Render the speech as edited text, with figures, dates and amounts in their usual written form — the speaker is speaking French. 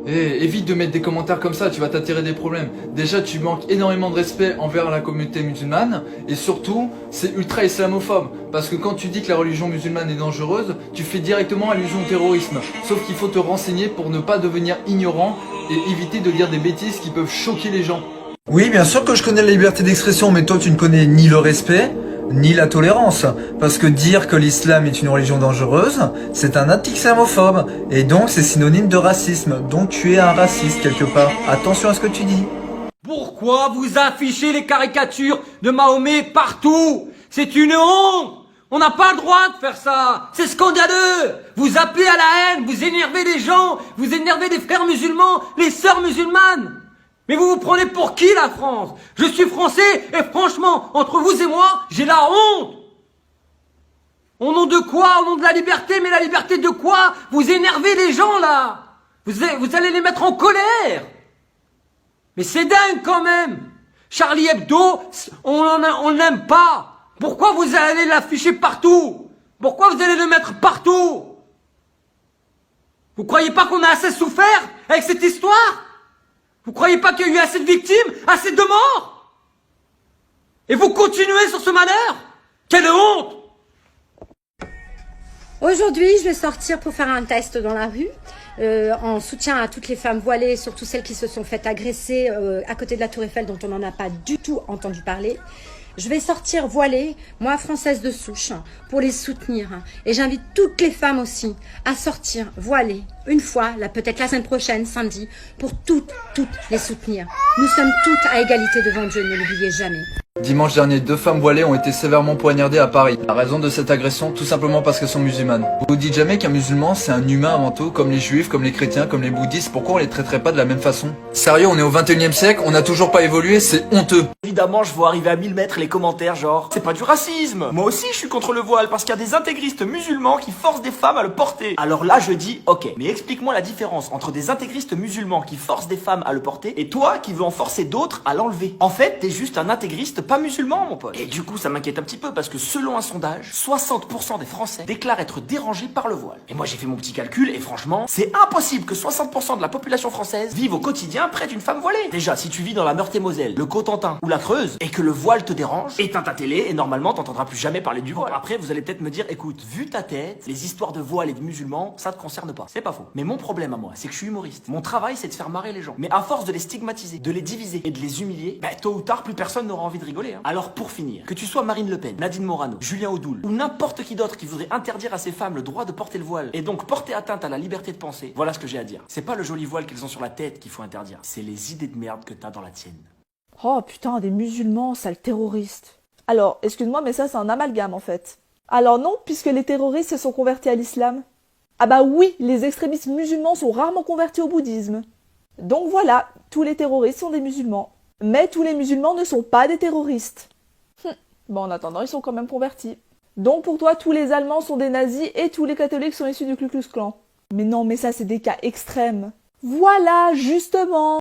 Eh, évite de mettre des commentaires comme ça, tu vas t'attirer des problèmes. Déjà, tu manques énormément de respect envers la communauté musulmane, et surtout, c'est ultra islamophobe. Parce que quand tu dis que la religion musulmane est dangereuse, tu fais directement allusion au terrorisme. Sauf qu'il faut te renseigner pour ne pas devenir ignorant et éviter de dire des bêtises qui peuvent choquer les gens. Oui, bien sûr que je connais la liberté d'expression, mais toi tu ne connais ni le respect, ni la tolérance. Parce que dire que l'islam est une religion dangereuse, c'est un acte islamophobe. Et donc c'est synonyme de racisme. Donc tu es un raciste quelque part. Attention à ce que tu dis. Pourquoi vous affichez les caricatures de Mahomet partout? C'est une honte! On n'a pas le droit de faire ça! C'est scandaleux! Vous appelez à la haine, vous énervez les gens, vous énervez les frères musulmans, les sœurs musulmanes! Mais vous vous prenez pour qui la France? Je suis français et franchement, entre vous et moi, j'ai la honte! Au nom de quoi? Au nom de la liberté? Mais la liberté de quoi? Vous énervez les gens là! Vous allez les mettre en colère! Mais c'est dingue quand même! Charlie Hebdo, on l'aime pas! Pourquoi vous allez l'afficher partout? Pourquoi vous allez le mettre partout? Vous croyez pas qu'on a assez souffert avec cette histoire? Vous croyez pas qu'il y a eu assez de victimes, assez de morts? Et vous continuez sur ce malheur? Quelle honte! Aujourd'hui, je vais sortir pour faire un test dans la rue, en soutien à toutes les femmes voilées, surtout celles qui se sont faites agresser à côté de la Tour Eiffel, dont on n'en a pas du tout entendu parler. Je vais sortir voilée, moi française de souche, pour les soutenir. Et j'invite toutes les femmes aussi à sortir voilées, une fois, là peut-être la semaine prochaine, samedi, pour toutes les soutenir. Nous sommes toutes à égalité devant Dieu, ne l'oubliez jamais. Dimanche dernier, 2 femmes voilées ont été sévèrement poignardées à Paris. La raison de cette agression, tout simplement parce qu'elles sont musulmanes. Vous vous dites jamais qu'un musulman, c'est un humain avant tout, comme les juifs, comme les chrétiens, comme les bouddhistes, pourquoi on les traiterait pas de la même façon? Sérieux, on est au 21e siècle, on n'a toujours pas évolué, c'est honteux. Évidemment, je vois arriver à 1000 mètres les commentaires genre « C'est pas du racisme !» Moi aussi, je suis contre le voile parce qu'il y a des intégristes musulmans qui forcent des femmes à le porter. Alors là, je dis « Ok, mais explique-moi la différence entre des intégristes musulmans qui forcent des femmes à le porter et toi qui veux en forcer d'autres à l'enlever. En fait, t'es juste un intégriste pas musulman, mon pote. » Et du coup, ça m'inquiète un petit peu parce que selon un sondage, 60% des Français déclarent être dérangés par le voile. Et moi, j'ai fait mon petit calcul et franchement, c'est impossible que 60% de la population française vive au quotidien près d'une femme voilée. Déjà, si tu vis dans la Meurthe-et-Moselle, le Cotentin ou la Creuse et que le voile te dérange, éteins ta télé et normalement t'entendras plus jamais parler du voile. Après vous allez peut-être me dire écoute, vu ta tête, les histoires de voile et de musulmans, ça te concerne pas. C'est pas faux. Mais mon problème à moi, c'est que je suis humoriste. Mon travail c'est de faire marrer les gens. Mais à force de les stigmatiser, de les diviser et de les humilier, tôt ou tard plus personne n'aura envie de rigoler. Alors pour finir, que tu sois Marine Le Pen, Nadine Morano, Julien Audoul ou n'importe qui d'autre qui voudrait interdire à ces femmes le droit de porter le voile et donc porter atteinte à la liberté de penser, voilà ce que j'ai à dire. C'est pas le joli voile qu'elles ont sur la tête qu'il faut interdire, c'est les idées de merde que t'as dans la tienne. Oh putain, des musulmans, sales terroristes. Alors, excuse-moi, mais ça c'est un amalgame en fait. Alors non, puisque les terroristes se sont convertis à l'islam. Ah bah oui, les extrémistes musulmans sont rarement convertis au bouddhisme. Donc voilà, tous les terroristes sont des musulmans. Mais tous les musulmans ne sont pas des terroristes. Bon, en attendant, ils sont quand même convertis. Donc pour toi, tous les Allemands sont des nazis et tous les catholiques sont issus du Ku Klux Klan. Mais non, mais ça c'est des cas extrêmes. Voilà, justement.